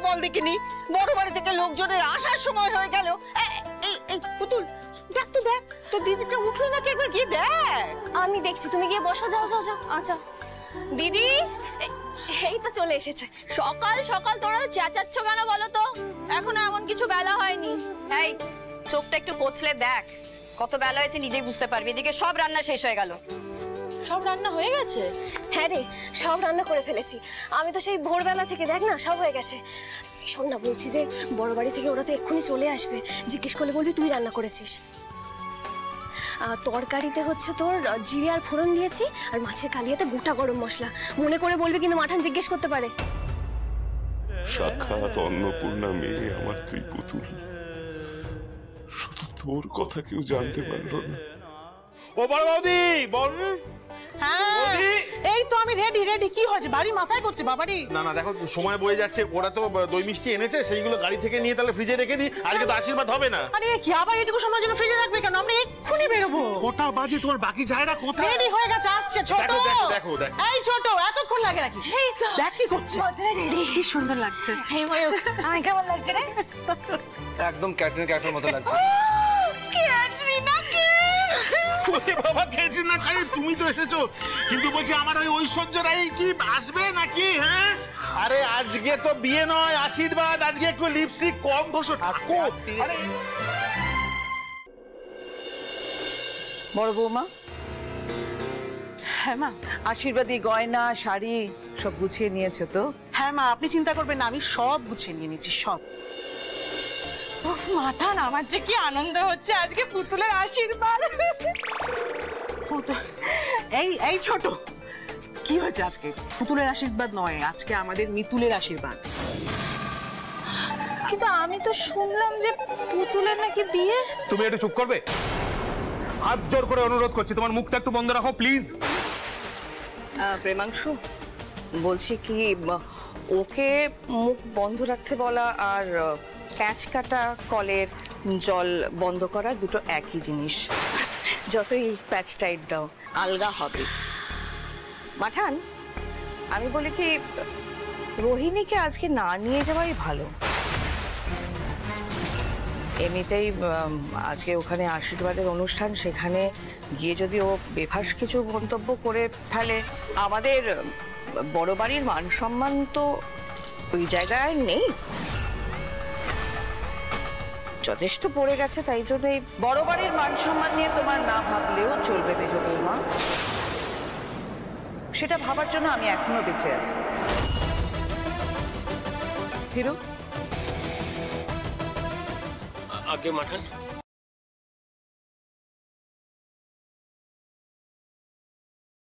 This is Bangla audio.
বল দেখিনি? বড় বাড়ি থেকে লোকজনের আসার সময় হয়ে গেল। এই পুতুল, দেখ তো, দেখ তোর দিদিটা উঠলো নাকি, একবার গিয়ে দেখ। আমি দেখছি, তুমি গিয়ে বসো। যাও যাও যাও। আচ্ছা দিদি, এই তো চলে এসেছে। সকাল সকাল তোরা চেঁচাচ্ছ কেন বলো তো? এখনো এমন কিছু বেলা হয়নি। এই চোখটা একটু কচলে দেখ, কত বেলা হয়েছে নিজেই বুঝতে পারবি। এদিকে সব রান্না শেষ হয়ে গেল। সব রান্না হয়ে গেছে? হ্যাঁ রে, সব রান্না করে ফেলেছি আমি তো, সেই ভোরবেলা থেকে। দেখ না, সব হয়ে গেছে। শোন না, বলছি যে বড় বাড়ি থেকে ওরা তো এক্ষুনি চলে আসবে, জিজ্ঞেস করলে বলবি তুই রান্না করেছিস। তরকারিতে হচ্ছে তোর জিরে আর ফোড়ন দিয়েছি, আর মাছের কালিয়াতে গোটা গরম মশলা। মনে করে বলবি কিন্তু, মাঠান জিজ্ঞেস করতে পারে। সাক্ষাৎ অন্নপূর্ণা মেয়ে আমার, তুই পুতুল। শুধু তোর কথা কেউ জানতে পারলো না। ও বড় বৌদি, বল। হ্যাঁ, এই তো আমি রেডি রেডি। কি হয়েছে? বাড়ি মাথায় করছে বাবারি। না না, দেখো সময় বয়ে যাচ্ছে। ওরা তো দই মিষ্টি এনেছে, সেইগুলো গাড়ি থেকে নিয়ে তাহলে ফ্রিজে রেখে দিই। আজকে তো আশীর্বাদ হবে না। আরে কি আবার এটুকু সময় জন্য ফ্রিজে রাখবে কেন? আমরা এক্ষুনি বেরোবো। কটা বাজে? তোমার বাকি জায়গা কোথায়? রেডি হয়ে গেছে, আসছে ছোট। দেখো দেখো দেখো দেখো। এই ছোট, এতক্ষণ লাগে নাকি? এই তো দেখ কি করছে। মাথায় রেডি। কি সুন্দর লাগছে। হে ময়ূক, আমি কেমন লাগছে রে? একদম ক্যাটরিনা ক্যাফের মতো লাগছে। ক্যাটরিনা কে? ওরে বাবা, ক্যাটরিনা কাইফ, তুমি তো এসেছো। কিন্তু বলছি, আমার ওই ঐশ্বর্য রাই কি আসবে নাকি? হ্যাঁ, আরে আজকে তো বিয়ে নয়, আশীর্বাদ। আজকে একটু লিপস্টিক কম ঘষো ঠাকুর। বড় বৌমা। হ্যাঁ মা, আশীর্বাদী গয়না শাড়ি সব গুছিয়ে নিয়েছো তো? হ্যাঁ মা, আপনি চিন্তা করবেন না, আমি সব গুছিয়ে নিয়ে নিচ্ছি, সব। মাঠান, আমার যে কি আনন্দ হচ্ছে আজকে, পুতুলের আশীর্বাদ। এই ছোট, কি হয়েছে আজকে? পুতুলের আশীর্বাদ নয়, আজকে আমাদের মিতুলের আশীর্বাদ। কিন্তু আমি তো শুনলাম যে পুতুলের নাকি বিয়ে। তুমি একটু চুপ করবে? হাত জোর করে অনুরোধ করছি, তোমার মুখটা একটু বন্ধ রাখো প্লিজ। প্রেমাংশু, বলছি কি, ওকে মুখ বন্ধ রাখতে বলা আর প্যাঁচ কাটা কলের জল বন্ধ করা দুটো একই জিনিস। যতই প্যাচ টাইট দাও, আলগা হবে। মাঠান, আমি বলি কি, রোহিণীকে আজকে না নিয়ে যাওয়াই ভালো। এমনিতেই আজকে ওখানে আশীর্বাদের অনুষ্ঠান, সেখানে গিয়ে যদি ও বেফাস কিছু মন্তব্য করে ফেলে, আমাদের বড় বাড়ির মান সম্মান তো ওই জায়গায় নেই। যথেষ্ট পড়ে গেছে, তাই জন্য বড় বাড়ির মান সম্মান নিয়ে তোমার না ভাবলেও চলবে মেজ বৌমা। সেটা ভাবার জন্য আমি এখনো বেঁচে আছি। হিরো, আগে মাঠান।